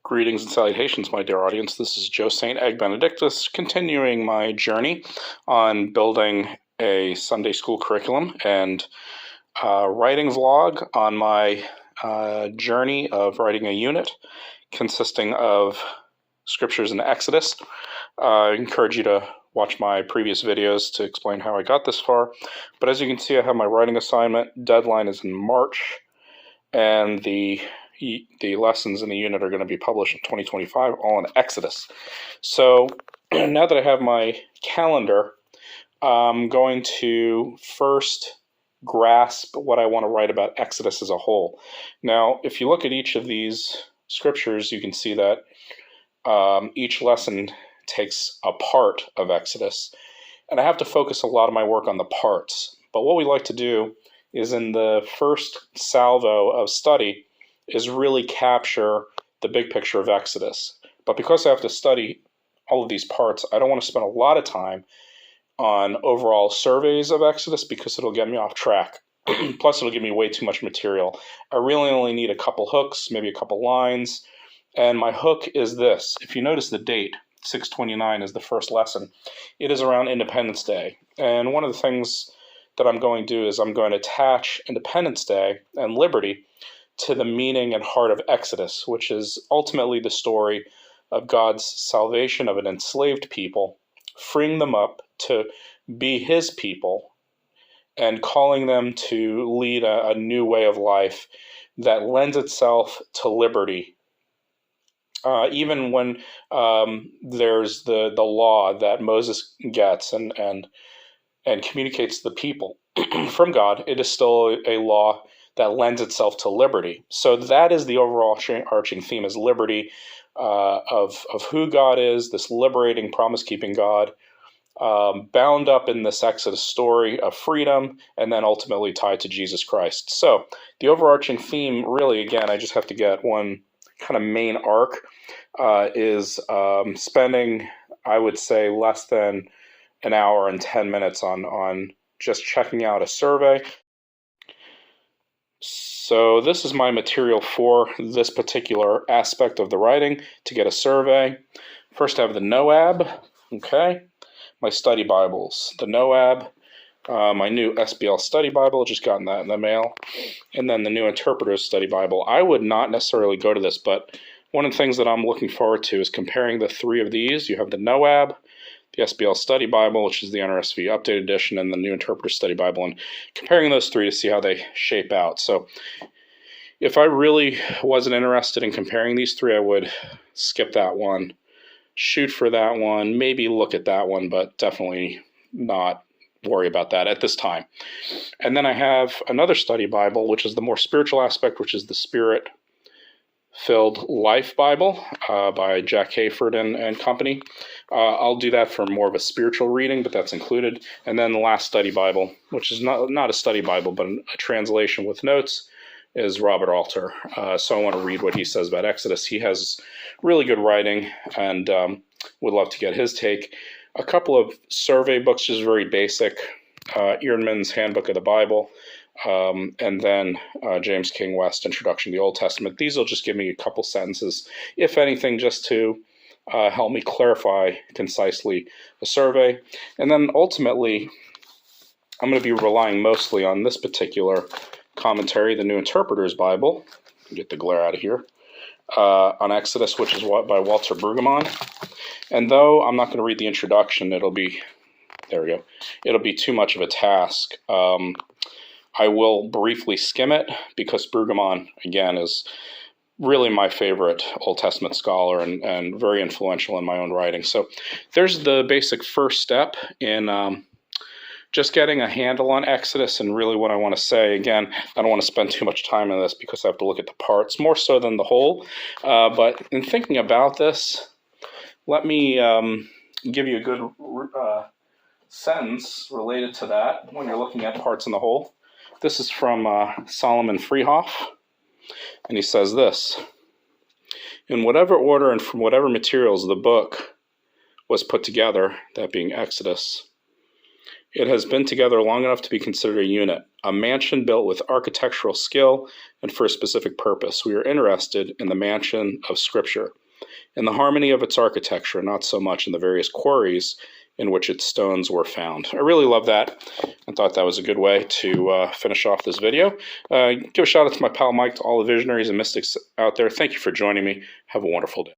Greetings and salutations, my dear audience. This is Joe St. Eggbenedictus, continuing my journey on building a Sunday school curriculum and writing vlog on my journey of writing a unit consisting of scriptures in Exodus. I encourage you to watch my previous videos to explain how I got this far. But as you can see, I have my writing assignment. Deadline is in March, and the lessons in the unit are going to be published in 2025, all in Exodus. So now that I have my calendar, I'm going to first grasp what I want to write about Exodus as a whole. Now, if you look at each of these scriptures, you can see that each lesson takes a part of Exodus, and I have to focus a lot of my work on the parts. But what we like to do is in the first salvo of study is really capture the big picture of Exodus. But because I have to study all of these parts, I don't want to spend a lot of time on overall surveys of Exodus because it'll get me off track. Plus, it'll give me way too much material. I really only need a couple hooks, maybe a couple lines. And my hook is this. If you notice the date, 6/29 is the first lesson. It is around Independence Day. And one of the things that I'm going to do is I'm going to attach Independence Day and liberty to the meaning and heart of Exodus, which is ultimately the story of God's salvation of an enslaved people, freeing them up to be his people, and calling them to lead a new way of life that lends itself to liberty. Even when there's the law that Moses gets and communicates to the people from God, it is still a law that lends itself to liberty. So that is the overall arching theme, is liberty, of who God is, this liberating, promise-keeping God, bound up in this Exodus story of freedom, and then ultimately tied to Jesus Christ. So the overarching theme, really, again, I just have to get one kind of main arc, is spending, I would say, less than an hour and 10 minutes on just checking out a survey. So this is my material for this particular aspect of the writing, to get a survey. First I have the NOAB, okay, my study Bibles, the NOAB, my new SBL study Bible, just gotten that in the mail, and then the new Interpreter's study Bible. I would not necessarily go to this, but one of the things that I'm looking forward to is comparing the three of these. You have the NOAB, the SBL Study Bible, which is the NRSV Updated Edition, and the New Interpreter Study Bible, and comparing those three to see how they shape out. So if I really wasn't interested in comparing these three, I would skip that one, shoot for that one, maybe look at that one, but definitely not worry about that at this time. And then I have another study Bible, which is the more spiritual aspect, which is the Spirit-Filled Life Bible by Jack Hayford and company. I'll do that for more of a spiritual reading, but that's included. And then the last study Bible, which is not a study Bible, but a translation with notes, is Robert Alter. So I want to read what he says about Exodus. He has really good writing, and would love to get his take. A couple of survey books, just very basic. Ehrman's Handbook of the Bible, and then James King West, Introduction to the Old Testament. These will just give me a couple sentences, if anything, just to help me clarify concisely the survey. And then ultimately, I'm going to be relying mostly on this particular commentary, the New Interpreter's Bible. Get the glare out of here. On Exodus, which is by Walter Brueggemann. And though I'm not going to read the introduction, it'll be too much of a task. I will briefly skim it because Brueggemann, again, is really my favorite Old Testament scholar and very influential in my own writing. So there's the basic first step in just getting a handle on Exodus and really what I want to say. Again, I don't want to spend too much time on this because I have to look at the parts more so than the whole. But in thinking about this, let me give you a good sentence related to that when you're looking at parts in the whole. This is from Solomon Freehoff, and he says this: in whatever order and from whatever materials the book was put together, that being Exodus, it has been together long enough to be considered a unit, a mansion built with architectural skill and for a specific purpose. We are interested in the mansion of Scripture, in the harmony of its architecture, not so much in the various quarries in which its stones were found. I really love that and thought that was a good way to finish off this video. Give a shout out to my pal Mike, to all the visionaries and mystics out there. Thank you for joining me. Have a wonderful day.